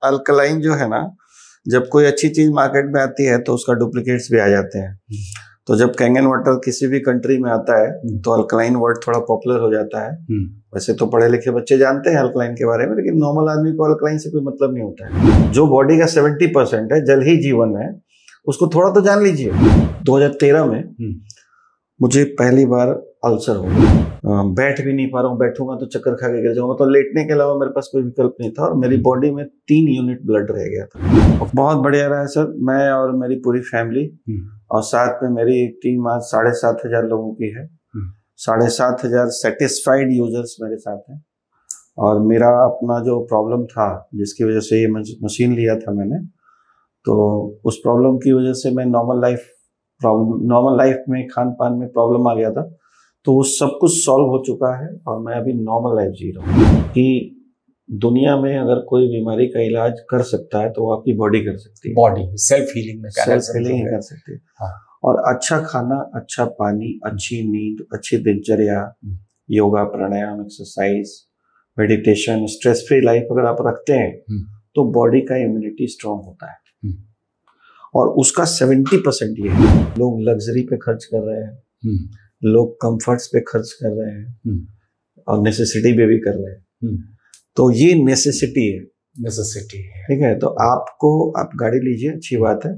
Alkaline जो है ना, जब कोई अच्छी चीज मार्केट में आती है तो उसका डुप्लीकेट्स भी आ जाते हैं। तो जब कैंगन वाटर किसी भी कंट्री में आता है तो अल्कलाइन वर्ड थोड़ा पॉपुलर हो जाता है। वैसे तो पढ़े लिखे बच्चे जानते हैं अल्कलाइन के बारे में, लेकिन नॉर्मल आदमी को अल्कलाइन से कोई मतलब नहीं होता है। जो बॉडी का 70% है, जल ही जीवन है, उसको थोड़ा तो जान लीजिए। 2013 में मुझे पहली बार अल्सर हो गया। बैठ भी नहीं पा रहा हूँ, बैठूंगा तो चक्कर खा के गिर जाऊंगा। तो लेटने के अलावा मेरे पास कोई विकल्प नहीं था और मेरी बॉडी में 3 यूनिट ब्लड रह गया था। बहुत बढ़िया रहा सर, मैं और मेरी पूरी फैमिली और साथ में मेरी टीम आज 7,500 लोगों की है। 7,500 सेटिस्फाइड यूजर्स मेरे साथ हैं। और मेरा अपना जो प्रॉब्लम था, जिसकी वजह से ये मशीन लिया था मैंने, तो उस प्रॉब्लम की वजह से मैं नॉर्मल लाइफ में खान पान में प्रॉब्लम आ गया था। तो वो सब कुछ सॉल्व हो चुका है और मैं अभी नॉर्मल लाइफ जी रहा हूँ। कि दुनिया में अगर कोई बीमारी का इलाज कर सकता है तो वो आपकी बॉडी कर सकती है। बॉडी सेल्फ हीलिंग ही कर सकती है। हाँ। और अच्छा खाना, अच्छा पानी, अच्छी नींद, अच्छी दिनचर्या, योगा, प्राणायाम, exercise, meditation, stress free life अगर आप रखते हैं तो बॉडी का इम्यूनिटी स्ट्रांग होता है। और उसका 70% ये है। लोग लग्जरी पे खर्च कर रहे हैं, लोग कंफर्ट्स पे खर्च कर रहे हैं और नेसेसिटी पे भी कर रहे हैं। तो ये नेसेसिटी है। ठीक है। तो आप गाड़ी लीजिए, अच्छी बात है।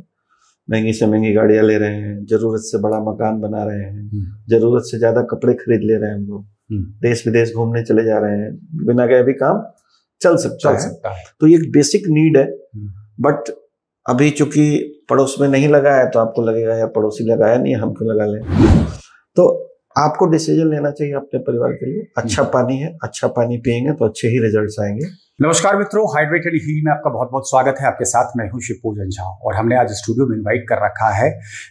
महंगी से महंगी गाड़ियां ले रहे हैं, जरूरत से बड़ा मकान बना रहे हैं, जरूरत से ज्यादा कपड़े खरीद ले रहे हैं हम लोग, देश विदेश घूमने चले जा रहे हैं, बिना गए भी काम चल सकता है। तो ये एक बेसिक नीड है। बट अभी चूंकि पड़ोस में नहीं लगा है तो आपको लगेगा यार पड़ोसी लगाया नहीं है, हम क्यों लगा लें। तो आपको डिसीजन लेना चाहिए अपने परिवार के लिए। अच्छा पानी है, अच्छा पानी पिएंगे तो अच्छे ही रिजल्ट्स आएंगे। नमस्कार मित्रों, हाइड्रेटेड हील में आपका बहुत बहुत स्वागत है। आपके साथ मैं हूं शिवपूजन झा और हमने आज स्टूडियो में इनवाइट कर रखा है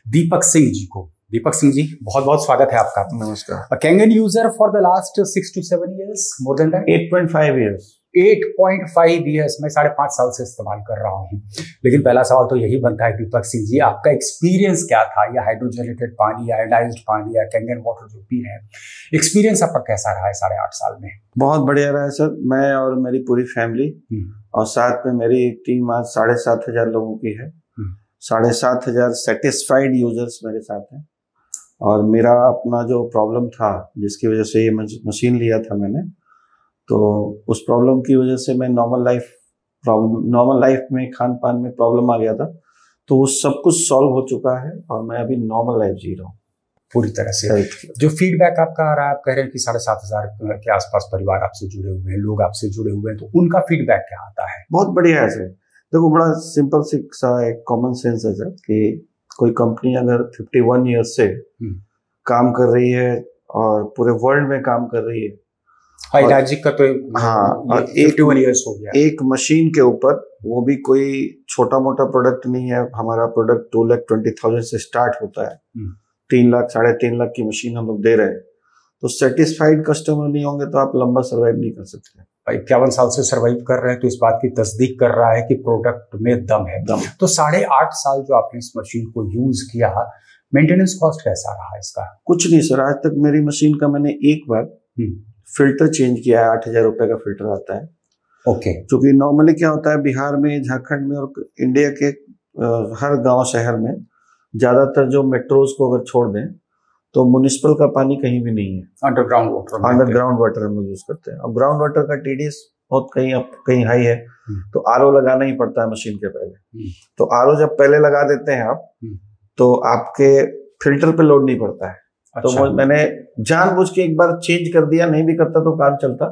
दीपक सिंह जी को। दीपक सिंह जी, बहुत बहुत स्वागत है आपका। नमस्कार। Kangen user for the last 6 to 7 years, more than that 8.5 years। 8.5 years मैं 5.5 साल से इस्तेमाल कर रहा हूँ। लेकिन पहला सवाल तो यही बनता है दीपक सिंह जी, आपका एक्सपीरियंस क्या था? या हाइड्रोजनेटेड पानी, या आयोडाइज्ड पानी, या कैंगन वाटर जो पी रहे हैं, एक्सपीरियंस आपका कैसा रहा है 8.5 साल में? बहुत बढ़िया रहा है सर। मैं और मेरी पूरी फैमिली और साथ में मेरी टीम आज 7,500 लोगों की है। 7,500 सेटिस्फाइड यूजर्स मेरे साथ हैं। और मेरा अपना जो प्रॉब्लम था, जिसकी वजह से ये मशीन लिया था मैंने, तो उस प्रॉब्लम की वजह से मैं नॉर्मल लाइफ में खान पान में प्रॉब्लम आ गया था। तो वो सब कुछ सॉल्व हो चुका है और मैं अभी नॉर्मल लाइफ जी रहा हूँ पूरी तरह से। जो फीडबैक आपका आ रहा है, आप कह रहे हैं कि 7,500 के आसपास परिवार आपसे जुड़े हुए हैं, लोग आपसे जुड़े हुए हैं, तो उनका फीडबैक क्या आता है? बहुत बढ़िया है सर। देखो, बड़ा सिंपल सा एक कॉमन सेंस है सर कि कोई कंपनी अगर 51 ईयर्स से काम कर रही है और पूरे वर्ल्ड में काम कर रही है, का तो हाँ, और 51 ईयर्स हो गया, एक मशीन के ऊपर, वो भी कोई छोटा मोटा प्रोडक्ट नहीं है। हमारा प्रोडक्ट 2,20,000 से स्टार्ट होता है। 3 लाख 3.5 लाख की मशीन हम लोग दे रहे हैं। तो सेटिस्फाइड कस्टमर नहीं होंगे तो आप लंबा सर्वाइव नहीं कर सकते। 51 साल से सर्वाइव कर रहे हैं तो इस बात की तस्दीक कर रहा है कि प्रोडक्ट में दम है। तो 8.5 साल जो आपने इस मशीन को यूज किया, मेंटेनेंस कॉस्ट कैसा रहा इसका? कुछ नहीं सर, आज तक मेरी मशीन का मैंने एक बार फिल्टर चेंज किया है। 8,000 रुपए का फिल्टर आता है। ओके। क्योंकि नॉर्मली क्या होता है, बिहार में, झारखंड में और इंडिया के हर गांव शहर में ज्यादातर जो मेट्रोज को अगर छोड़ दें तो म्युनिसिपल का पानी कहीं भी नहीं है। अंडरग्राउंड वाटर हम लोग यूज करते हैं। और ग्राउंड वाटर का टीडीएस बहुत कहीं हाई है, तो आरओ लगाना ही पड़ता है मशीन के पहले। तो आरओ जब पहले लगा देते हैं आप, तो आपके फिल्टर पे लोड नहीं पड़ता है। तो मैंने जानबूझ के एक बार चेंज कर दिया, नहीं भी करता तो काम चलता,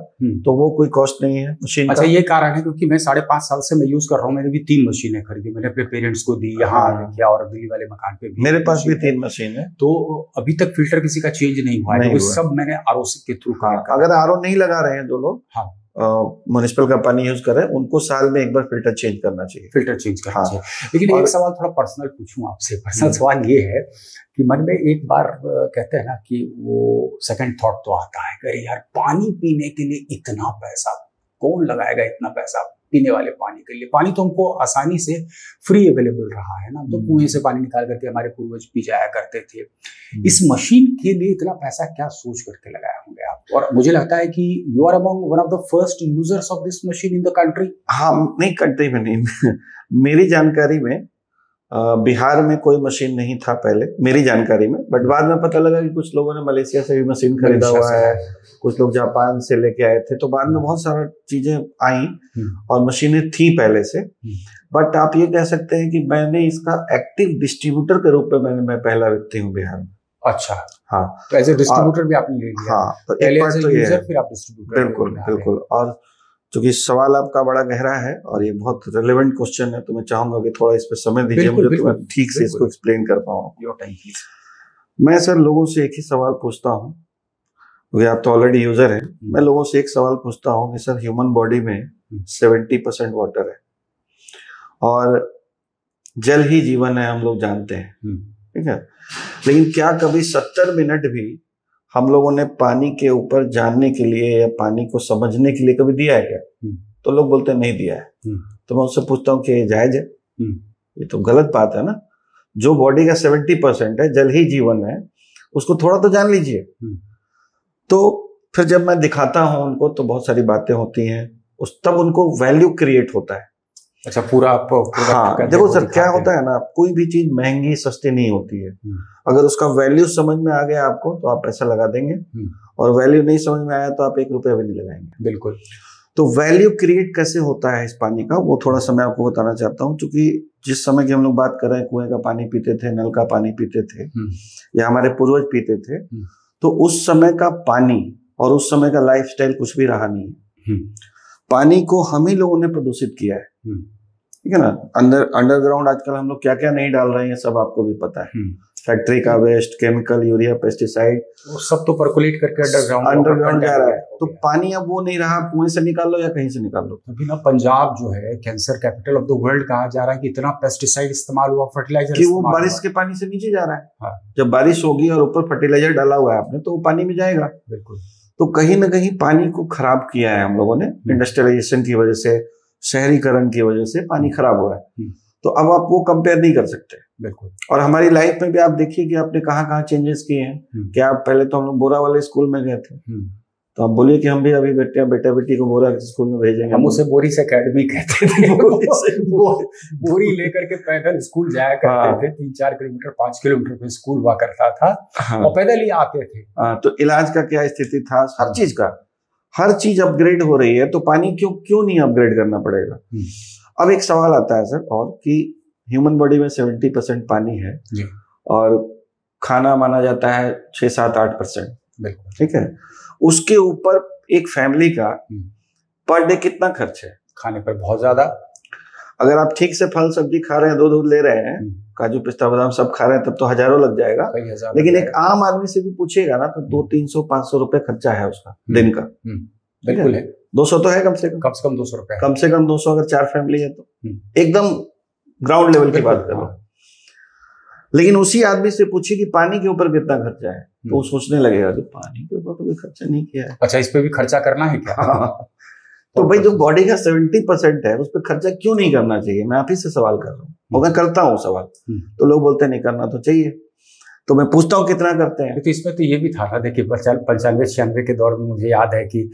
तो वो कोई कॉस्ट नहीं है मशीन का। ये कारण है क्योंकि मैं 5.5 साल से मैं यूज कर रहा हूँ। मैंने भी 3 मशीनें खरीदी, मैंने अपने पेरेंट्स को दी, यहाँ किया, और दिल्ली वाले मकान पे भी मेरे पास भी 3 मशीन है। तो अभी तक फिल्टर किसी का चेंज नहीं हुआ है। सब मैंने आरओ के थ्रू। अगर आरओ नहीं लगा रहे हैं जो लोग, म्युनिसिपल का पानी यूज कर रहे हैं, उनको साल में एक बार फिल्टर चेंज करना चाहिए। लेकिन एक सवाल थोड़ा पर्सनल पूछूं आपसे। पर्सनल सवाल ये है कि मन में एक बार कहते हैं ना कि वो सेकंड थॉट तो आता है, अरे यार पानी पीने के लिए इतना पैसा कौन लगाएगा, इतना पैसा पीने वाले पानी के लिए। पानी तो हमको आसानी से फ्री अवेलेबल रहा है ना, तो कुएं से पानी निकाल करके हमारे पूर्वज पी जाया करते थे। इस मशीन के लिए इतना पैसा क्या सोच करके लगाए होंगे आप? और मुझे लगता है कि you are among one of the first users of this machine in the country. हाँ, नहीं कंट्री में नहीं मेरी जानकारी में बिहार में कोई मशीन नहीं था पहले, मेरी जानकारी में। बट बाद में पता लगा कि कुछ लोगों ने मलेशिया से भी मशीन खरीदा हुआ है, कुछ लोग जापान से लेके आए थे, तो बाद में बहुत सारी चीजें आई और मशीनें थी पहले से। बट आप ये कह सकते हैं कि मैंने इसका एक्टिव डिस्ट्रीब्यूटर के रूप में मैं पहला व्यक्ति हूँ बिहार में। अच्छा, हाँ, तो एज ए डिस्ट्रीब्यूटर भी आपने ले लिया? हाँ, तो एक बात तो ये है, फिर आप डिस्ट्रीब्यूटर। बिल्कुल बिल्कुल। और चूंकि सवाल आपका बड़ा गहरा है और ये बहुत रेलेवेंट क्वेश्चन है, तो मैं चाहूंगा कि थोड़ा इस पे समय दीजिए मुझे, तो मैं ठीक से इसको एक्सप्लेन कर पाऊँ। मैं सर लोगों से एक ही सवाल पूछता हूँ, क्योंकि आप तो ऑलरेडी यूजर हैं। मैं लोगों से एक सवाल पूछता हूँ कि सर ह्यूमन बॉडी में 70% वाटर है और जल ही जीवन है, हम लोग जानते हैं, ठीक है। लेकिन क्या कभी 70 मिनट भी हम लोगों ने पानी के ऊपर जानने के लिए या पानी को समझने के लिए कभी दिया है क्या? तो लोग बोलते हैं नहीं दिया है। तो मैं उससे पूछता हूँ कि ये जायज है? ये तो गलत बात है ना। जो बॉडी का 70% है, जल ही जीवन है, उसको थोड़ा तो जान लीजिए। तो फिर जब मैं दिखाता हूँ उनको तो बहुत सारी बातें होती हैं, तब उनको वैल्यू क्रिएट होता है। अच्छा, पूरा आप हाँ, देखो सर क्या होता है ना, कोई भी चीज महंगी सस्ती नहीं होती है। अगर उसका वैल्यू समझ में आ गया आपको तो आप पैसा लगा देंगे, और वैल्यू नहीं समझ में आया तो आप 1 रुपया भी नहीं लगाएंगे। बिल्कुल। तो वैल्यू क्रिएट कैसे होता है इस पानी का, वो थोड़ा सा मैं आपको बताना चाहता हूँ। क्योंकि जिस समय की हम लोग बात कर रहे हैं, कुएं का पानी पीते थे, नल का पानी पीते थे, या हमारे पूर्वज पीते थे, तो उस समय का पानी और उस समय का लाइफस्टाइल कुछ भी रहा नहीं है। पानी को हम ही लोगों ने प्रदूषित किया है, ठीक है ना। अंडरग्राउंड आजकल हम लोग क्या क्या नहीं डाल रहे हैं, सब आपको भी पता है। फैक्ट्री का वेस्ट, केमिकल, यूरिया, पेस्टिसाइड, वो सब तो पर्कुलेट करके अंडरग्राउंड जा रहा है। तो पानी अब वो नहीं रहा, कुएं से निकाल लो या कहीं से निकाल लो। अभी ना पंजाब जो है cancer capital of the world कहा जा रहा है कि इतना पेस्टिसाइड इस्तेमाल हुआ, फर्टिलाइजर कि वो बारिश के पानी से नीचे जा रहा है। हाँ। जब बारिश होगी और ऊपर फर्टिलाइजर डाला हुआ है आपने, तो वो पानी में जाएगा। बिल्कुल। तो कहीं ना कहीं पानी को खराब किया है हम लोगों ने, इंडस्ट्रियलाइजेशन की वजह से, शहरीकरण की वजह से पानी खराब हुआ है। तो अब आप वो कंपेयर नहीं कर सकते। बिल्कुल। और हमारी लाइफ में भी आप देखिए कि आपने कहाँ कहाँ चेंजेस किए हैं। क्या आप पहले तो हम लोग बोरा वाले स्कूल में गए थे, तो आप बोलिए कि हम भी अभी बेटा बेटी को बोरा स्कूल में भेजेंगे। हम उसे बोरिस एकेडमी कहते थे। बोरी लेकर के पैदल स्कूल जाया करते थे। 3-4 किलोमीटर 5 किलोमीटर पे स्कूल हुआ करता था। और पैदल ही आते थे। तो इलाज का क्या स्थिति था, हर चीज का, हर चीज अपग्रेड हो रही है, तो पानी क्यों नहीं अपग्रेड करना पड़ेगा। अब एक सवाल आता है सर, और कि ह्यूमन बॉडी में 70% पानी है और खाना माना जाता है 6-7-8%, ठीक है। उसके ऊपर एक फैमिली का पर डे कितना खर्च है? खाने पर बहुत ज्यादा। अगर आप ठीक से फल सब्जी खा रहे हैं, दूध ले रहे हैं, काजू पिस्ता बादाम सब खा रहे हैं, तब तो हज़ारों लग जाएगा। लेकिन एक आम आदमी से भी पूछिएगा ना, तो 200-300-500 रुपए खर्चा है उसका दिन का। बिल्कुल है। 200 तो है कम से कम 200 रुपए, कम से कम 200। अगर 4 फैमिली है तो एकदम ग्राउंड लेवल की बात कर लो। लेकिन उसी आदमी से पूछिए कि पानी के ऊपर कितना खर्चा है, तो वो सोचने लगेगा कि पानी के ऊपर तो कोई खर्चा नहीं किया है। अच्छा, इस पे भी खर्चा करना है क्या? तो भाई जो बॉडी का 70% है, उस पर खर्चा क्यों नहीं करना चाहिए? मैं आप ही से सवाल कर रहा हूँ, और मैं करता हूँ सवाल। तो लोग बोलते हैं नहीं करना तो चाहिए, तो मैं पूछता हूँ कितना करते हैं। तो इसमें तो ये भी था ना, देखिए 95-96 के दौर में मुझे याद है कि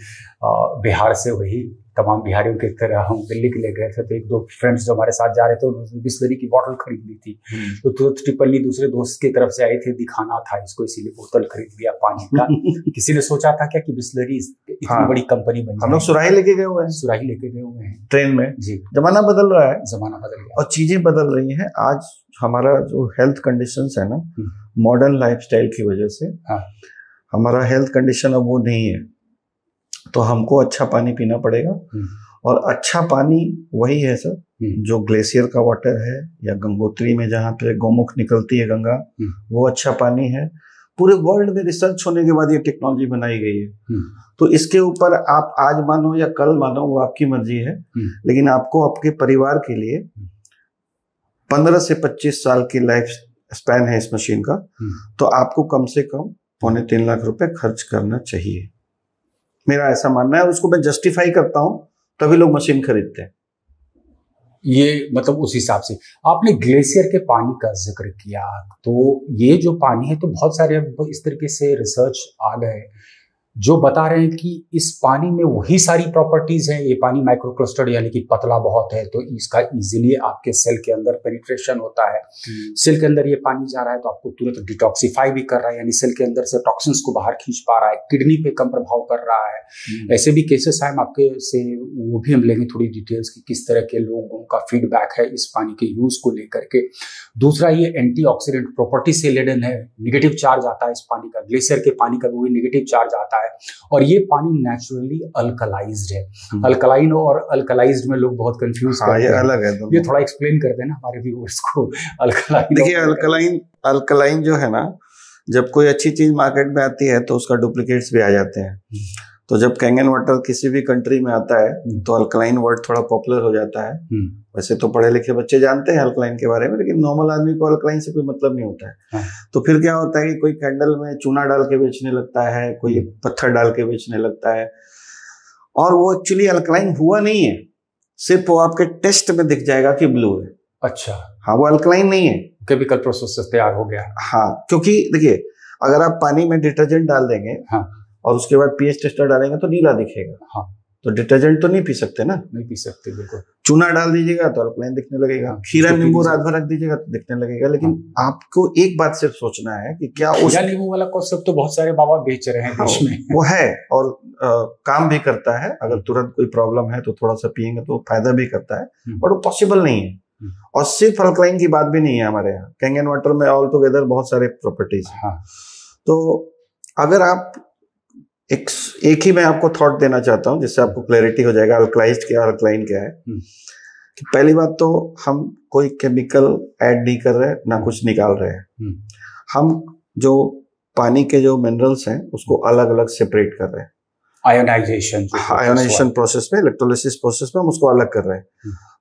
बिहार से वही तमाम बिहारियों की तरह हम दिल्ली के लिए गए थे। तो 1-2 फ्रेंड्स जो हमारे साथ जा रहे थे, उन्होंने बिस्लरी की बोतल खरीद ली थी। तो तुरंत टिप्पणी दूसरे दोस्त की तरफ से आई थी, दिखाना था इसको, इसीलिए बोतल खरीद लिया पानी का। किसी ने सोचा था क्या कि बिस्लरी इतनी बड़ी कंपनी बन जाए। हम लोग सुराही लेके गए हुए हैं, सुराही लेके गए हुए हैं ट्रेन में जी। जमाना बदल रहा है, जमाना बदल गया और चीजें बदल रही हैं। आज हमारा जो हेल्थ कंडीशंस है ना, मॉडर्न लाइफस्टाइल की वजह से हमारा हेल्थ कंडीशन अब वो नहीं है, तो हमको अच्छा पानी पीना पड़ेगा। और अच्छा पानी वही है सर जो ग्लेशियर का वाटर है, या गंगोत्री में जहाँ पे गौमुख निकलती है गंगा, वो अच्छा पानी है। पूरे वर्ल्ड में रिसर्च होने के बाद ये टेक्नोलॉजी बनाई गई है। तो इसके ऊपर आप आज मानो या कल मानो, वो आपकी मर्जी है। लेकिन आपको आपके परिवार के लिए 15 से 25 साल की लाइफ स्पैन है इस मशीन का, तो आपको कम से कम 2.25 लाख रुपए खर्च करना चाहिए। मेरा ऐसा मानना है, उसको मैं जस्टिफाई करता हूँ, तभी लोग मशीन खरीदते हैं। ये मतलब उस हिसाब से आपने ग्लेशियर के पानी का जिक्र किया, तो ये जो पानी है तो बहुत सारे अब इस तरीके से रिसर्च आ गए जो बता रहे हैं कि इस पानी में वही सारी प्रॉपर्टीज हैं। ये पानी माइक्रोक्लस्टर्ड यानी कि पतला बहुत है, तो इसका इजीली आपके सेल के अंदर पेनिट्रेशन होता है। सेल के अंदर ये पानी जा रहा है तो आपको तुरंत डिटॉक्सिफाई भी कर रहा है, यानी सेल के अंदर से टॉक्सिन्स को बाहर खींच पा रहा है, किडनी पे कम प्रभाव कर रहा है। ऐसे भी केसेस हैं आपके से, वो भी हम लेंगे थोड़ी डिटेल्स की किस तरह के लोगों का फीडबैक है इस पानी के यूज को लेकर के। दूसरा, ये एंटीऑक्सीडेंट प्रॉपर्टी से लेडन है, निगेटिव चार्ज आता है इस पानी का, ग्लेशियर के पानी का भी निगेटिव चार्ज आता है। और ये पानी नेचुरली अल्कलाइज्ड है। अल्कलाइन और अल्कलाइज्ड में लोग बहुत कंफ्यूज करते हैं, अलग है ये थोड़ा एक्सप्लेन कर देना हमारे व्यूअर्स को। अल्कलाइन, देखिए अल्कलाइन जो है ना, जब कोई अच्छी चीज मार्केट में आती है तो उसका डुप्लीकेट्स भी आ जाते हैं। तो जब कैंगन वाटर किसी भी कंट्री में आता है तो अल्कलाइन वर्ड थोड़ा पॉपुलर हो जाता है। वैसे तो पढ़े लिखे बच्चे जानते हैं अल्कलाइन के बारे में, लेकिन नॉर्मल आदमी को अल्कलाइन से कोई मतलब नहीं होता है। तो फिर क्या होता है कि कोई कैंडल में चूना डाल के बेचने लगता है, कोई पत्थर डाल के बेचने लगता है, और वो एक्चुअली अल्कलाइन हुआ नहीं है, सिर्फ वो आपके टेस्ट में दिख जाएगा कि ब्लू है। अच्छा, हाँ, वो अल्कलाइन नहीं है, केमिकल प्रोसेस से तैयार हो गया। हाँ, क्योंकि देखिए अगर आप पानी में डिटर्जेंट डाल देंगे और उसके बाद पीएच टेस्टर डालेंगे तो नीला दिखेगा। हाँ, तो डिटर्जेंट तो नहीं पी सकते ना, नहीं पी सकते बिल्कुल। चूना डाल दीजिएगा तो अल्कलाइन दिखने लगेगा, खीरा नींबू रात भर रख दीजिएगा तो दिखने लगेगा। लेकिन आपको एक बात सिर्फ सोचना है कि क्या उस खीरा नींबू वाला कॉन्सेप्ट तो बहुत सारे बाबा बेच रहे हैं देश में। वो है और काम भी करता है। अगर तुरंत कोई प्रॉब्लम है तो थोड़ा सा पियेंगे तो फायदा भी करता है, बट वो पॉसिबल नहीं है। और सिर्फ अल्कलाइन की बात भी नहीं है हमारे यहाँ, कैंगन वाटर में ऑल टुगेदर बहुत सारे प्रॉपर्टीज हैं। तो अगर आप एक ही मैं आपको थॉट देना चाहता हूं जिससे आपको क्लैरिटी हो जाएगा अल्कलाइज्ड क्या और अल्कलाइन क्या है। कि पहली बात तो हम कोई केमिकल ऐड नहीं कर रहे, ना कुछ निकाल रहे हैं। हम जो पानी के जो मिनरल्स हैं उसको अलग अलग सेपरेट कर रहे हैं। आयोनाइजेशन प्रोसेस में, इलेक्ट्रोलिसिस प्रोसेस में हम उसको अलग कर रहे हैं।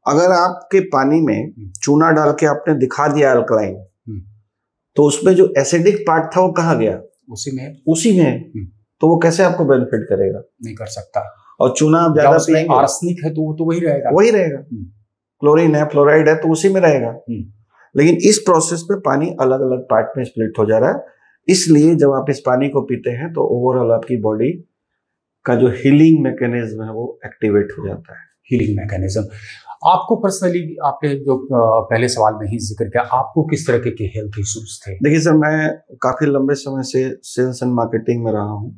अगर आपके पानी में चूना डाल के आपने दिखा दिया अल्कलाइन, तो उसमें जो एसिडिक पार्ट था वो कहाँ गया? उसी में तो वो कैसे आपको बेनिफिट करेगा? नहीं कर सकता। और चूना आप ज्यादा पिएंगे, आर्सेनिक है तो वो तो वही रहेगा। क्लोरीन है, फ्लोराइड है तो उसी में रहेगा। लेकिन इस प्रोसेस में पानी अलग अलग पार्ट में स्प्लिट हो जा रहा है। इसलिए जब आप इस पानी को पीते हैं तो ओवरऑल आपकी बॉडी का जो हीलिंग मैकेनिज्म है वो एक्टिवेट हो जाता है। हीलिंग मैकेनिज्म आपको पर्सनली, आपने जो पहले सवाल में ही जिक्र किया, आपको किस तरह के हेल्थ इश्यूज थे? देखिए सर, मैं काफी लंबे समय से सेल्स एंड मार्केटिंग में रहा हूँ।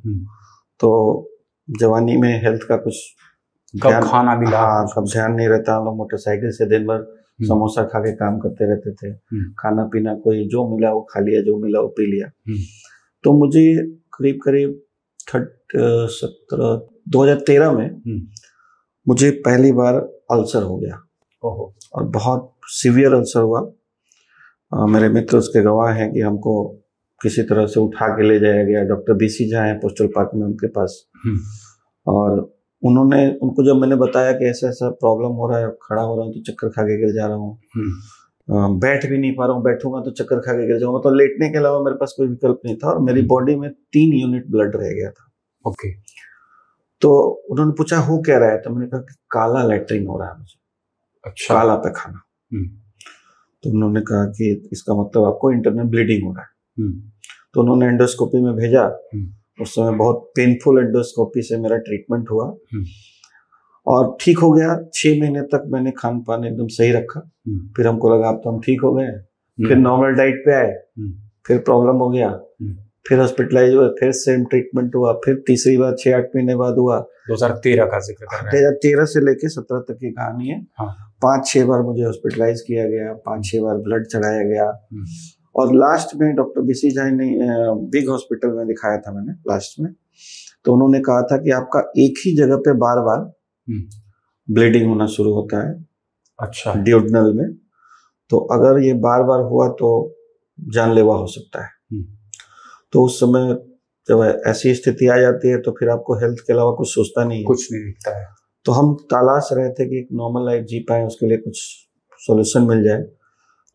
तो जवानी में हेल्थ का कुछ कब खाना मिला, हाँ, कब ध्यान नहीं रहता। हम लोग मोटरसाइकिल से दिन भर समोसा खा के काम करते रहते थे। खाना पीना कोई जो मिला वो खा लिया, जो मिला वो पी लिया। तो मुझे करीब 2013 में मुझे पहली बार अल्सर हो गया। और बहुत सीवियर अल्सर हुआ। मेरे मित्र उसके गवाह हैं कि हमको किसी तरह से उठा के ले जाया गया। डॉक्टर बीसी झा हैं पोस्टल पार्क में, उनके पास। और उनको जब मैंने बताया कि ऐसा ऐसा प्रॉब्लम हो रहा है, खड़ा हो रहा हूँ तो चक्कर खा के गिर जा रहा हूँ, बैठ भी नहीं पा रहा हूँ, बैठूंगा तो चक्कर खा के गिर जाऊंगा, तो लेटने के अलावा मेरे पास कोई विकल्प नहीं था। और मेरी बॉडी में 3 यूनिट ब्लड रह गया था। ओके। तो उन्होंने पूछा हो क्या रहा है, तो मैंने कहा कि काला लैट्रिन हो रहा है मुझे। अच्छा। काला पैखाना। तो उन्होंने कहा कि इसका मतलब आपको इंटरनल ब्लीडिंग हो रहा है। तो उन्होंने एंडोस्कोपी में भेजा। उस समय बहुत पेनफुल एंडोस्कोपी से मेरा ट्रीटमेंट हुआ और ठीक हो गया। 6 महीने तक मैंने खान पान एकदम सही रखा। फिर हमको लगा अब तो हम ठीक हो गए। फिर नॉर्मल डाइट पे आए, फिर प्रॉब्लम हो गया, फिर हॉस्पिटलाइज हुआ, फिर सेम ट्रीटमेंट हुआ, फिर तीसरी बार 6-8 महीने बाद हुआ। 2013 का जिक्र कर रहे हैं। 2013 से लेके 17 तक की कहानी है। 5-6 बार मुझे हॉस्पिटलाइज किया गया, 5-6 बार ब्लड चढ़ाया गया। और लास्ट में डॉक्टर बीसी झा ने बिग हॉस्पिटल में दिखाया था मैंने लास्ट में। तो उन्होंने कहा था कि आपका एक ही जगह पे बार बार ब्लीडिंग होना शुरू होता है। अच्छा। ड्यूडनल में। तो अगर ये बार बार हुआ तो जानलेवा हो सकता है। तो उस समय जब ऐसी स्थिति आ जाती है तो फिर आपको हेल्थ के अलावा कुछ सोचता नहीं है, कुछ नहीं दिखता है। तो हम तलाश रहे थे कि एक नॉर्मल लाइफ जी पाए, उसके लिए कुछ सॉल्यूशन मिल जाए।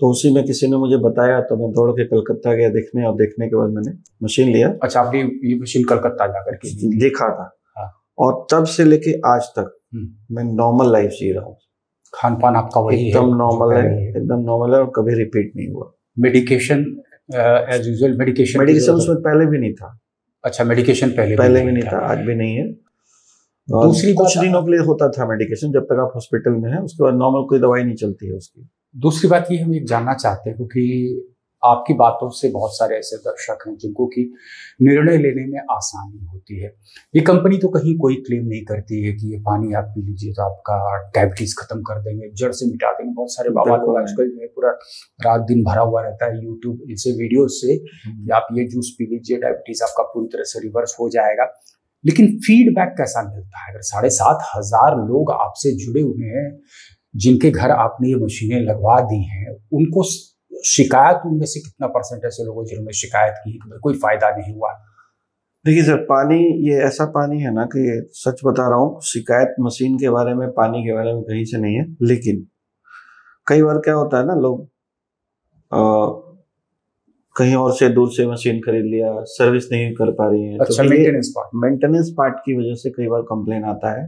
तो उसी में किसी ने मुझे बताया तो मैं दौड़ के कलकत्ता गया देखने, और देखने के बाद मैंने मशीन लिया। अच्छा, आपने ये मशीन कलकत्ता जाकर के देखा था। और तब से लेके आज तक मैं नॉर्मल लाइफ जी रहा हूँ। खान पान आपका वही एकदम नॉर्मल है, एकदम नॉर्मल है और कभी रिपीट नहीं हुआ। मेडिकेशन एज यूजुअल मेडिकेशन उसमें पहले भी नहीं था। अच्छा, मेडिकेशन पहले भी नहीं था, आज भी नहीं है। दूसरी कुछ दिनों के लिए होता था मेडिकेशन, जब तक आप हॉस्पिटल में हैं, उसके बाद नॉर्मल कोई दवाई नहीं चलती है उसकी। दूसरी बात ये हम एक जानना चाहते हैं, क्योंकि आपकी बातों से बहुत सारे ऐसे दर्शक हैं जिनको कि निर्णय लेने में आसानी होती है। ये कंपनी तो कहीं कोई क्लेम नहीं करती है कि ये पानी आप पी लीजिए तो आपका डायबिटीज खत्म कर देंगे, जड़ से मिटा देंगे। बहुत सारे बाबा लोग आजकल जो है पूरा रात दिन भरा हुआ रहता है यूट्यूब ऐसे वीडियोस से कि आप ये जूस पी लीजिए, डायबिटीज आपका पूरी तरह से रिवर्स हो जाएगा। लेकिन फीडबैक कैसा मिलता है? अगर 7,500 लोग आपसे जुड़े हुए हैं जिनके घर आपने ये मशीनें लगवा दी हैं, उनको शिकायत, उनमें से कितना परसेंट ऐसे लोगों जिन्होंने शिकायत की कि कोई फायदा नहीं हुआ? देखिए सर, पानी ये ऐसा पानी है ना कि सच बता रहा हूँ, शिकायत मशीन के बारे में, पानी के बारे में कहीं से नहीं है। लेकिन कई बार क्या होता है ना, लोग कहीं और से दूर से मशीन खरीद लिया, सर्विस नहीं कर पा रही है। अच्छा, तो मेंटेनेंस पार्ट की वजह से कई बार कंप्लेन आता है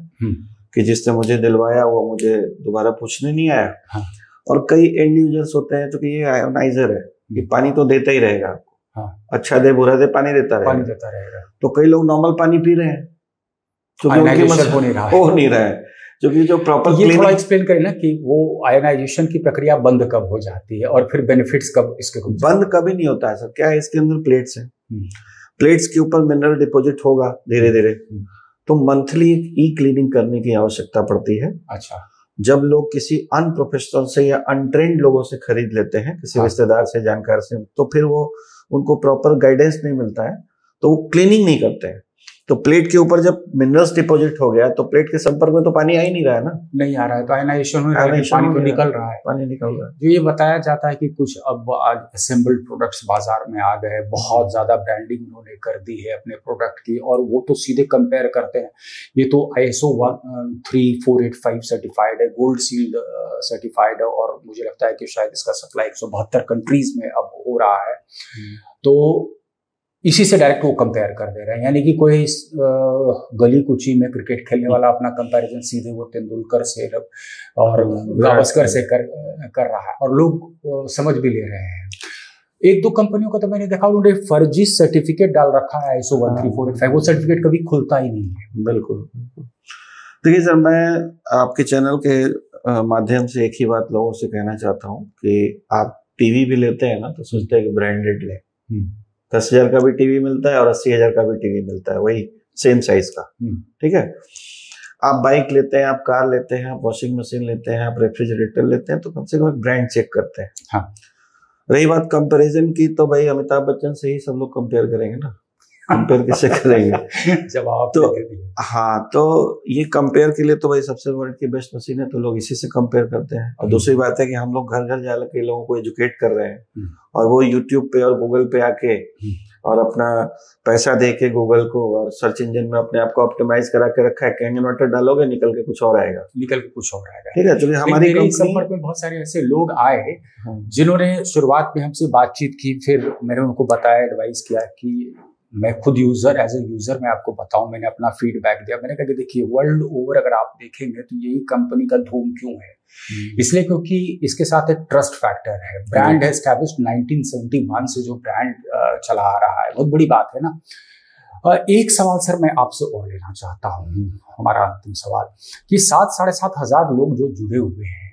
कि जिसने मुझे दिलवाया वो मुझे दोबारा पूछने नहीं आया। हाँ। और कई एंड यूजर्स होते हैं तो कि ये आयोनाइजर है, ये पानी तो देता ही रहेगा आपको। हाँ। अच्छा दे बुरा दे, पानी देता रहेगा। तो कई लोग नॉर्मल पानी पी रहे हैं क्योंकि उनकी मसला हो नहीं रहा है, क्योंकि जो प्रॉपर ये थोड़ा एक्सप्लेन करें ना कि वो आयनाइजेशन की प्रक्रिया बंद कब हो जाती है और फिर बेनिफिट्स कब इसके बंद कभी नहीं होता है सर। क्या है, इसके अंदर प्लेट्स हैं, प्लेट्स के ऊपर मिनरल डिपॉजिट होगा धीरे धीरे, तो मंथली ई क्लीनिंग करने की आवश्यकता पड़ती है। अच्छा, जब लोग किसी अनप्रोफेशनल से या अनट्रेंड लोगों से खरीद लेते हैं, किसी रिश्तेदार से, जानकार से, तो फिर वो उनको प्रॉपर गाइडेंस नहीं मिलता है तो वो क्लीनिंग नहीं करते हैं। तो प्लेट के ऊपर जब मिनरल्स डिपॉजिट हो गया तो प्लेट के संपर्क में तो पानी आ ही नहीं रहा है ना, नहीं आ रहा है, तो आयनाइजेशन हो रहा है, पानी तो निकल रहा है, पानी निकल रहा है। जो ये बताया जाता है कि कुछ अब आज असेंबल्ड प्रोडक्ट्स बाजार में आ गए, बहुत ज्यादा ब्रांडिंग उन्होंने कर दी है अपने प्रोडक्ट की, और वो तो सीधे कंपेयर करते हैं। ये तो ISO 13485 सर्टिफाइड है, गोल्ड सील्ड सर्टिफाइड है, और मुझे लगता है कि शायद इसका सप्लाई 172 कंट्रीज में अब हो रहा है। तो इसी से डायरेक्ट वो कंपेयर कर दे रहे हैं, यानी कि कोई गली कुची में क्रिकेट खेलने वाला अपना कंपैरिजन सीधे वो तेंदुलकर से और गावस्कर से कर रहा है, और लोग समझ भी ले रहे हैं। एक दो कंपनियों का तो मैंने देखा उन्होंने फर्जी सर्टिफिकेट डाल रखा है ISO 13485, वो सर्टिफिकेट कभी खुलता ही नहीं है। बिल्कुल। देखिए सर, मैं आपके चैनल के माध्यम से एक ही बात लोगों से कहना चाहता हूँ कि आप टीवी भी लेते हैं ना तो सोचते हैं कि ब्रांडेड ले। 10,000 का भी टीवी मिलता है और 80,000 का भी टीवी मिलता है, वही सेम साइज का, ठीक है। आप बाइक लेते हैं, आप कार लेते हैं, आप वॉशिंग मशीन लेते हैं, आप रेफ्रिजरेटर लेते हैं, तो कम से कम ब्रांड चेक करते हैं। हाँ। रही बात कंपैरिजन की, तो भाई अमिताभ बच्चन से ही सब लोग कंपेयर करेंगे ना, कंपेयर किससे करेंगे जब आप तो हाँ, तो ये कंपेयर के लिए तो भाई सबसे वर्ल्ड की बेस्ट मशीन है, तो लोग इसी से कंपेयर करते हैं। और दूसरी बात है कि हम लोग घर घर जा के लोगों को एजुकेट कर रहे हैं, और वो यूट्यूब पे और गूगल पे आके और अपना पैसा दे के गूगल को और सर्च इंजन में अपने आप को ऑप्टिमाइज करा के रखा है। कैंगन वाटर डालोगे, निकल के कुछ और आएगा, ठीक है। क्योंकि हमारी संपर्क में बहुत सारे ऐसे लोग आए जिन्होंने शुरुआत में हमसे बातचीत की, फिर मैंने उनको बताया, एडवाइस किया कि मैं खुद यूजर, एज ए यूजर मैं आपको बताऊं, मैंने अपना फीडबैक दिया। मैंने कहा कि देखिए, वर्ल्ड ओवर अगर आप देखेंगे तो यही कंपनी का धूम क्यों है, इसलिए क्योंकि इसके साथ एक ट्रस्ट फैक्टर है। ब्रांड है एस्टैब्लिश्ड 1971 से, जो ब्रांड चला आ रहा है, बहुत बड़ी बात है ना। एक सवाल सर मैं आपसे और लेना चाहता हूँ, हमारा अंतिम सवाल, कि 7,500 लोग जो जुड़े हुए हैं,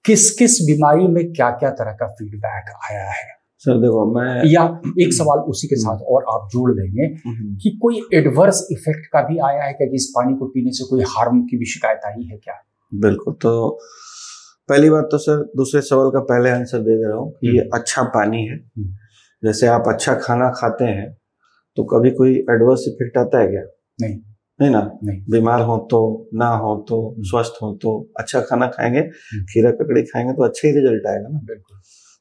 किस किस बीमारी में क्या क्या तरह का फीडबैक आया है? सर देखो, मैं या एक सवाल उसी के साथ और आप जोड़ लेंगे कि कोई एडवर्स इफेक्ट का भी आया है क्या, कि इस पानी को पीने से कोई हार्म की भी शिकायत आई है क्या? बिल्कुल। तो पहली बात तो सर, दूसरे सवाल का पहले आंसर दे दे रहा हूँ कि ये अच्छा पानी है। जैसे आप अच्छा खाना खाते हैं तो कभी कोई एडवर्स इफेक्ट आता है क्या? नहीं ना, नहीं। बीमार हो तो, ना हो तो, स्वस्थ हो तो, अच्छा खाना खाएंगे, खीरा ककड़ी खाएंगे तो अच्छा ही रिजल्ट आएगा ना। बिल्कुल।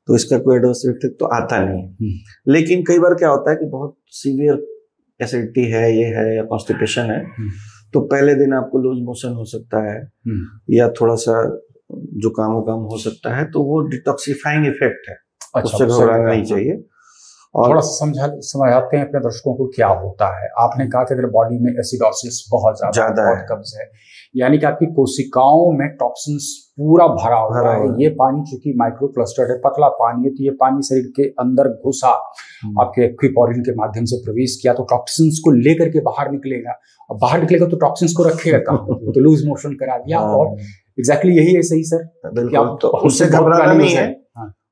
तो इसका कोई एडवर्स इफेक्ट तो आता नहीं है। लेकिन कई बार क्या होता है कि बहुत सीवियर एसिडिटी है, ये है, या कॉन्स्टिपेशन है, तो पहले दिन आपको लूज मोशन हो सकता है, या थोड़ा सा जुकाम हो सकता है, तो वो डिटॉक्सिफाइंग इफेक्ट है, उससे घबराना नहीं चाहिए। और थोड़ा सा समझाते हैं अपने दर्शकों को क्या होता है। आपने कहा कि अगर बॉडी में एसिडोसिस बहुत ज्यादा है, कब्ज है, यानी कि आपकी कोशिकाओं में टॉक्सिन्स पूरा भरा हुआ है। ये पानी चूंकि माइक्रो क्लस्टर्ड है, पतला पानी है, तो ये पानी शरीर के अंदर घुसा, आपके एक्विपोरिन के माध्यम से प्रवेश किया, तो टॉक्सिन्स को लेकर के बाहर निकलेगा। अब बाहर निकलेगा तो टॉक्सिन्स को रखेगा कहाँ? तो लूज मोशन करा दिया। और एग्जैक्टली यही है, सही सर, बिल्कुल। तो उससे घबराना नहीं है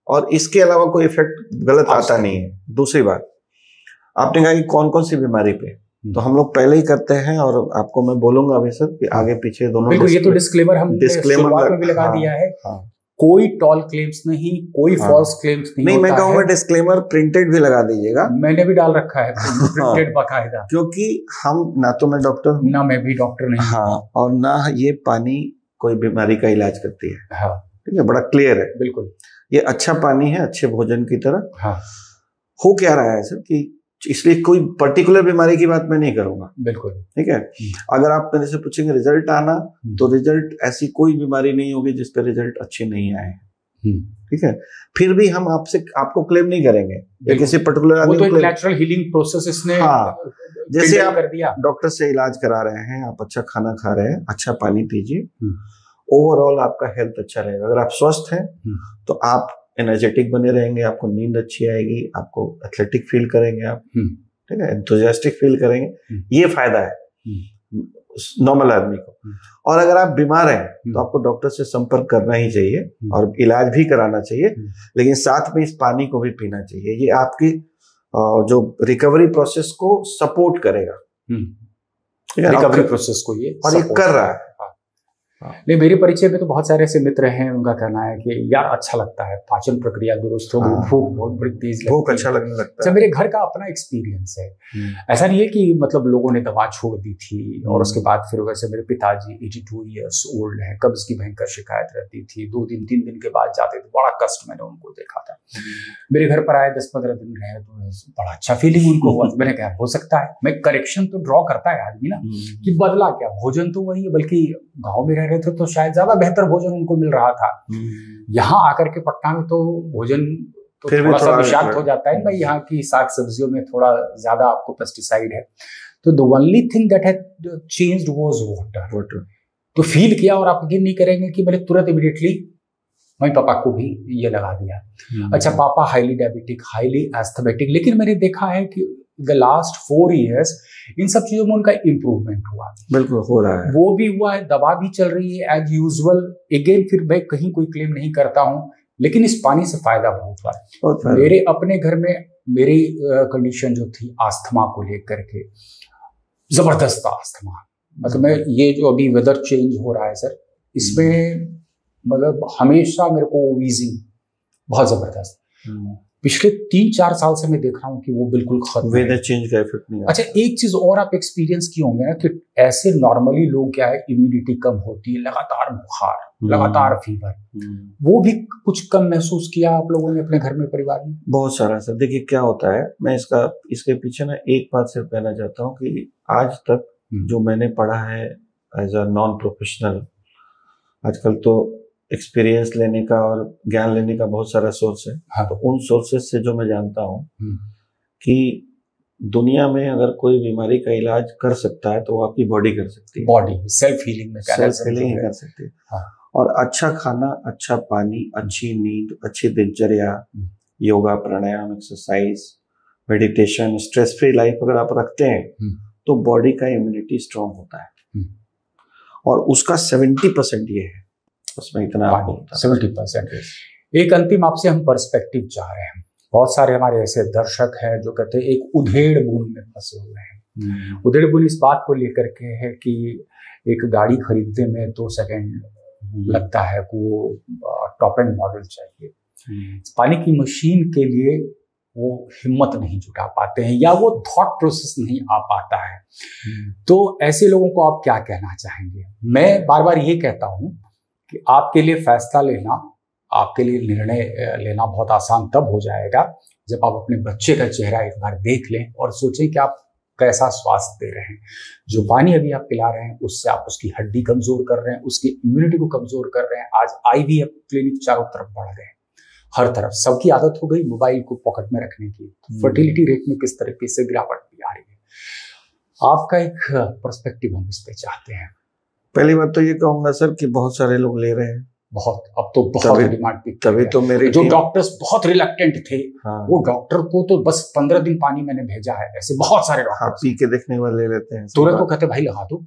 और इसके अलावा कोई इफेक्ट गलत आता नहीं है। दूसरी बात, आपने कहा कि कौन कौन सी बीमारी पे, तो हम लोग पहले ही करते हैं और आपको मैं बोलूंगा अभी सर कि आगे पीछे दोनों, ये तो डिस्क्लेमर हम शुरुआत में भी लगा दिया है। कोई टॉल क्लेम्स नहीं, कोई फॉल्स क्लेम्स नहीं। मैं कहूँगा डिस्क्लेमर प्रिंटेड भी लगा दीजिएगा। मैंने भी डाल रखा है प्रिंटेड बाकायदा, क्योंकि हम ना तो मैं डॉक्टर हूँ, ना मैं भी डॉक्टर नहीं। हाँ, और ना ये पानी कोई बीमारी का इलाज करती है। हाँ, ठीक है, बड़ा क्लियर है। बिल्कुल, ये अच्छा पानी है, अच्छे भोजन की तरह। हाँ। हो क्या रहा है सर कि इसलिए कोई पर्टिकुलर बीमारी की बात मैं नहीं करूंगा। बिल्कुल, ठीक है। अगर आप मेरे से पूछेंगे रिजल्ट आना, तो रिजल्ट ऐसी कोई बीमारी नहीं होगी जिस पे रिजल्ट अच्छे नहीं आए। ठीक है, फिर भी हम आपको क्लेम नहीं करेंगे या किसी पर्टिकुलर आदमी को। नेचुरल हीलिंग प्रोसेस इसने, जैसे आप डॉक्टर से इलाज करा रहे हैं, आप अच्छा खाना खा रहे हैं, अच्छा पानी पीजिए, ओवरऑल आपका हेल्थ अच्छा रहेगा। अगर आप स्वस्थ हैं तो आप एनर्जेटिक बने रहेंगे, आपको नींद अच्छी आएगी, आपको एथलेटिक फील करेंगे आप, ठीक है, एंथुसियास्टिक फील करेंगे। ये फायदा है नॉर्मल आदमी को। और अगर आप बीमार हैं तो आपको डॉक्टर से संपर्क करना ही चाहिए और इलाज भी कराना चाहिए, लेकिन साथ में इस पानी को भी पीना चाहिए। ये आपकी जो रिकवरी प्रोसेस को सपोर्ट करेगा, रिकवरी प्रोसेस को ये और ये कर रहा है। नहीं, मेरे परिचय में तो बहुत सारे ऐसे मित्र हैं, उनका कहना है कि यार अच्छा लगता है, पाचन प्रक्रिया दुरुस्त हो गई, भूख बहुत बड़ी तेज लगती है, भूख अच्छा लगने लगता है। मेरे घर का अपना एक्सपीरियंस है। ऐसा नहीं है कि मतलब लोगों ने दवा छोड़ दी थी और उसके बाद फिर वैसे मेरे पिताजी 82 ईयर्स ओल्ड है, कब्ज की भयंकर शिकायत रहती थी, 2 दिन 3 दिन के बाद जाते थे, बड़ा कष्ट मैंने उनको देखा था। मेरे घर पर आए 10-15 दिन रहे तो बड़ा अच्छा फीलिंग उनको हुआ। मैंने कहा हो सकता है, मैं करेक्शन तो ड्रॉ करता है आदमी ना, कि बदला क्या, भोजन तो वही है, बल्कि गाँव में रह रहे थे तो शायद ज्यादा बेहतर भोजन उनको मिल रहा था। यहाँ आकर के पटना में तो भोजन तो थोड़ा सा विषाक्त हो जाता है भाई, यहाँ की साग सब्जियों में थोड़ा ज्यादा आपको पेस्टिसाइड है। तो the only thing that had changed was water. तो फील किया, और आप यकीन नहीं करेंगे कि मैंने तुरंत इमीडिएटली मम्मी पापा को भी ये लगा दिया। अच्छा, पापा हाईली डायबिटिक, हाईली एस्थमेटिक, लेकिन मैंने देखा है कि द लास्ट 4 इयर्स इन सब चीजों में उनका इम्प्रूवमेंट हुआ। बिल्कुल हो रहा है, वो भी हुआ है, दवा भी चल रही है एज यूजुअल। अगेन फिर मैं कहीं कोई क्लेम नहीं करता हूँ, लेकिन इस पानी से फायदा बहुत हुआ है। मेरे अपने घर में मेरी कंडीशन जो थी आस्थमा को लेकर के, जबरदस्त आस्थमा, मतलब मैं ये जो अभी वेदर चेंज हो रहा है सर, इसमें मतलब हमेशा मेरे को वीजिंग बहुत जबरदस्त। पिछले 3-4 साल से मैं देख रहा हूँ कि वो बिल्कुल खत्म, वेदर चेंज का इफेक्ट नहीं। अच्छा, एक चीज और आप एक्सपीरियंस किए होंगे ना कि ऐसे नॉर्मली लोग क्या है, इम्यूनिटी कम होती है, लगातार बुखार, लगातार फीवर, वो भी कुछ कम महसूस किया आप लोगों ने अपने घर में, परिवार में? बहुत सारा सर। देखिए क्या होता है, मैं इसके पीछे ना एक बात सिर्फ कहना चाहता हूँ कि आज तक जो मैंने पढ़ा है एज अ नॉन प्रोफेशनल, आजकल तो एक्सपीरियंस लेने का और ज्ञान लेने का बहुत सारा सोर्स है। हाँ। तो उन सोर्सेस से जो मैं जानता हूँ कि दुनिया में अगर कोई बीमारी का इलाज कर सकता है तो वो आपकी बॉडी कर सकती है। बॉडी सेल्फ हीलिंग में कर सकती है। हाँ। और अच्छा खाना, अच्छा पानी, अच्छी नींद, अच्छी दिनचर्या, योगा, प्राणायाम, exercise, meditation, stress free life अगर आप रखते हैं तो बॉडी का इम्यूनिटी स्ट्रांग होता है। और उसका 70% ये है, उसमें इतना 70%। एक अंतिम आपसे हम पर्सपेक्टिव चाह रहे हैं। बहुत सारे हमारे ऐसे दर्शक हैं जो कहते हैं एक उधेड़ बुन में फंसे हुए हैं। उधेड़ बुन इस बात को लेकर के है कि एक गाड़ी खरीदने में 2 सेकंड लगता है, वो टॉप एंड मॉडल चाहिए। पानी की मशीन के लिए वो हिम्मत नहीं जुटा पाते हैं या वो थॉट प्रोसेस नहीं आ पाता है। तो ऐसे लोगों को आप क्या कहना चाहेंगे? मैं बार बार ये कहता हूं कि आपके लिए फैसला लेना, आपके लिए निर्णय लेना बहुत आसान तब हो जाएगा जब आप अपने बच्चे का चेहरा एक बार देख लें और सोचें कि आप कैसा स्वास्थ्य दे रहे हैं। जो पानी अभी आप पिला रहे हैं उससे आप उसकी हड्डी कमजोर कर रहे हैं, उसकी इम्यूनिटी को कमजोर कर रहे हैं। आज IVF क्लिनिक चारों तरफ बढ़ गए, हर तरफ सबकी आदत हो गई मोबाइल को पॉकेट में रखने की। फर्टिलिटी रेट में किस तरीके से गिरावट भी आ रही है, आपका एक पर्सपेक्टिव हम इस पे चाहते हैं। पहली बात तो ये कहूंगा सर कि बहुत सारे लोग ले रहे हैं, बहुत, अब तो बहुत डिमांड भी। तभी तो मेरे जो डॉक्टर्स बहुत रिलक्टेंट थे, हाँ, वो डॉक्टर को तो बस 15 दिन पानी मैंने भेजा है, ऐसे बहुत सारे हाँ, डॉक्टर पी के देखने वाले ले लेते हैं, तुरंत तो कहते भाई लगा दो।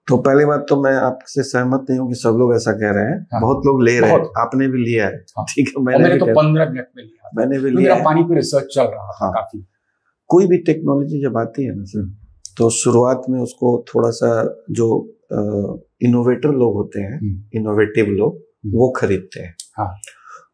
तो पहली बात तो मैं आपसे सहमत नहीं हूँ कि सब लोग ऐसा कह रहे हैं। हाँ, बहुत लोग ले रहे हैं, आपने भी लिया है। हाँ, ठीक है, मैंने तो 15 मिनट में लिया, मैंने भी लिया। मेरा पानी पे रिसर्च चल रहा था। हाँ, काफी कोई भी टेक्नोलॉजी जब आती है ना सर, तो शुरुआत में उसको थोड़ा सा जो इनोवेटर लोग होते हैं, इनोवेटिव लोग, वो खरीदते हैं। हाँ,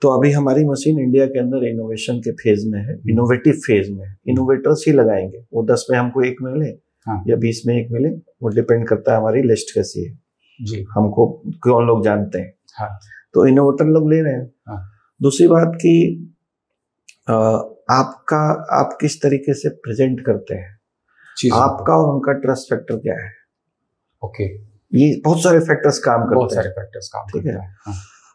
तो अभी हमारी मशीन इंडिया के अंदर इनोवेशन के फेज में है, इनोवेटिव फेज में है। इनोवेटर्स ही लगाएंगे, वो 10 में हमको 1 मिले, हाँ, या 20 में 1 मिले, वो डिपेंड करता है हमारी लिस्ट कैसी है जी, हमको कौन लोग जानते हैं। हाँ, तो इनोवेटर लोग ले रहे हैं। हाँ, दूसरी बात कि आप किस तरीके से प्रेजेंट करते हैं, आपका और उनका ट्रस्ट फैक्टर क्या है। ओके, ये बहुत सारे फैक्टर्स काम करते हैं, बहुत सारे फैक्टर्स काम करते हैं। हाँ,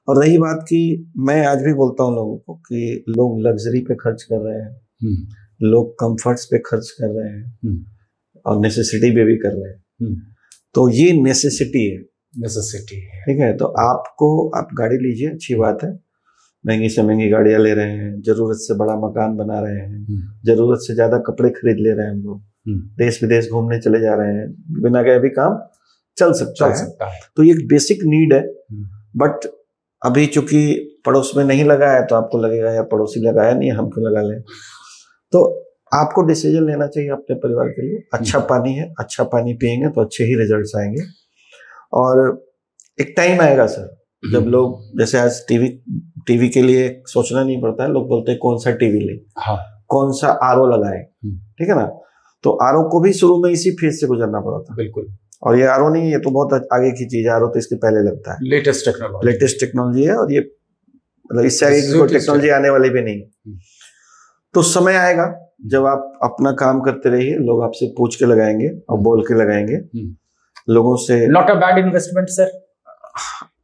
और रही बात कि मैं आज भी बोलता हूँ लोगों को कि लोग लग्जरी पे खर्च कर रहे हैं, लोग कंफर्ट्स पे खर्च कर रहे हैं, और नेसेसिटी पे भी कर रहे हैं। तो ये नेसेसिटी है, ठीक है। तो आप गाड़ी लीजिए, अच्छी बात है, महंगी से महंगी गाड़ियां ले रहे हैं, जरूरत से बड़ा मकान बना रहे हैं, जरूरत से ज्यादा कपड़े खरीद ले रहे हैं, हम लोग देश विदेश घूमने चले जा रहे हैं, बिना गए भी काम चल सकता है। तो ये एक बेसिक नीड है। बट अभी चूंकि पड़ोस में नहीं लगा है, तो आपको लगेगा यार पड़ोसी लगाया नहीं, हम क्यों लगा लें। तो आपको डिसीजन लेना चाहिए अपने परिवार के लिए। अच्छा पानी है, अच्छा पानी पिएंगे तो अच्छे ही रिजल्ट्स आएंगे। और एक टाइम आएगा सर, जब लोग, जैसे आज टीवी के लिए सोचना नहीं पड़ता है, लोग बोलते हैं कौन सा टीवी ले, हाँ, कौन सा आरओ लगाए, ठीक है ना। तो आरओ को भी शुरू में इसी फेज से गुजरना पड़ा था। बिल्कुल। और ये आरओ नहीं, ये तो बहुत आगे की चीज है, आरओ तो इसके पहले लगता है, लेटेस्ट टेक्नोलॉजी है, और ये मतलब इससे आगे की कोई टेक्नोलॉजी आने वाली भी नहीं। तो समय आएगा जब आप अपना काम करते रहिए, लोग आपसे पूछ के लगाएंगे और बोल के लगाएंगे लोगों से। Not a bad investment sir,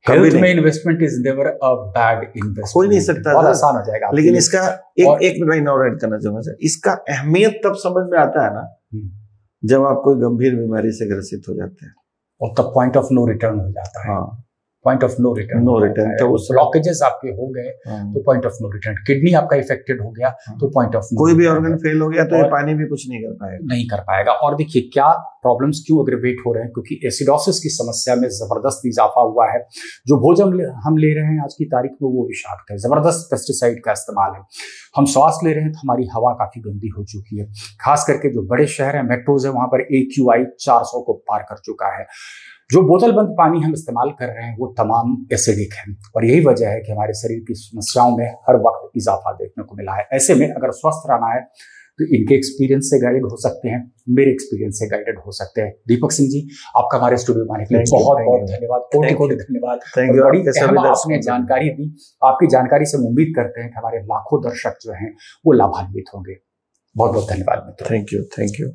health में investment is never a bad investment, हो ही नहीं सकता, बहुत आसान हो जाएगा। लेकिन इसका एक मिनट और ऐड करना चाहूंगा सर, इसका अहमियत तब समझ में आता है ना, जब आप कोई गंभीर बीमारी से ग्रसित हो जाते हैं, और तब पॉइंट ऑफ नो रिटर्न हो जाता है। हाँ, पॉइंट ऑफ नो रिटर्न तो उस ब्लॉकेजेस आपके हो गए, तो point of no return. Kidney आपका इफेक्टेड हो गया, तो पॉइंट ऑफ नो, कोई भी ऑर्गन फेल हो गया तो ये पानी भी कुछ नहीं कर पाएगा। और देखिए क्या प्रॉब्लम्स क्यों एग्रीवेट हो रहे हैं, क्योंकि एसिडोसिस की समस्या में जबरदस्त इजाफा हुआ है। जो भोजन हम ले रहे हैं आज की तारीख में वो विषाक्त है, जबरदस्त पेस्टिसाइड का इस्तेमाल है। हम श्वास ले रहे हैं तो हमारी हवा काफी गंदी हो चुकी है, खास करके जो बड़े शहर है, मेट्रोज है, वहां पर AQI 400 को पार कर चुका है। जो बोतल बंद पानी हम इस्तेमाल कर रहे हैं वो तमाम एसिडिक है, और यही वजह है कि हमारे शरीर की समस्याओं में हर वक्त इजाफा देखने को मिला है। ऐसे में अगर स्वस्थ रहना है तो इनके एक्सपीरियंस से गाइडेड हो सकते हैं, मेरे एक्सपीरियंस से गाइडेड हो सकते हैं। दीपक सिंह जी, आपका हमारे स्टूडियो में आने के लिए बहुत बहुत धन्यवाद, कोटि धन्यवाद। बड़ी अहम आपने जानकारी दी, आपकी जानकारी से हम उम्मीद करते हैं कि हमारे लाखों दर्शक जो हैं वो लाभान्वित होंगे। बहुत बहुत धन्यवाद मित्रों। Thank you.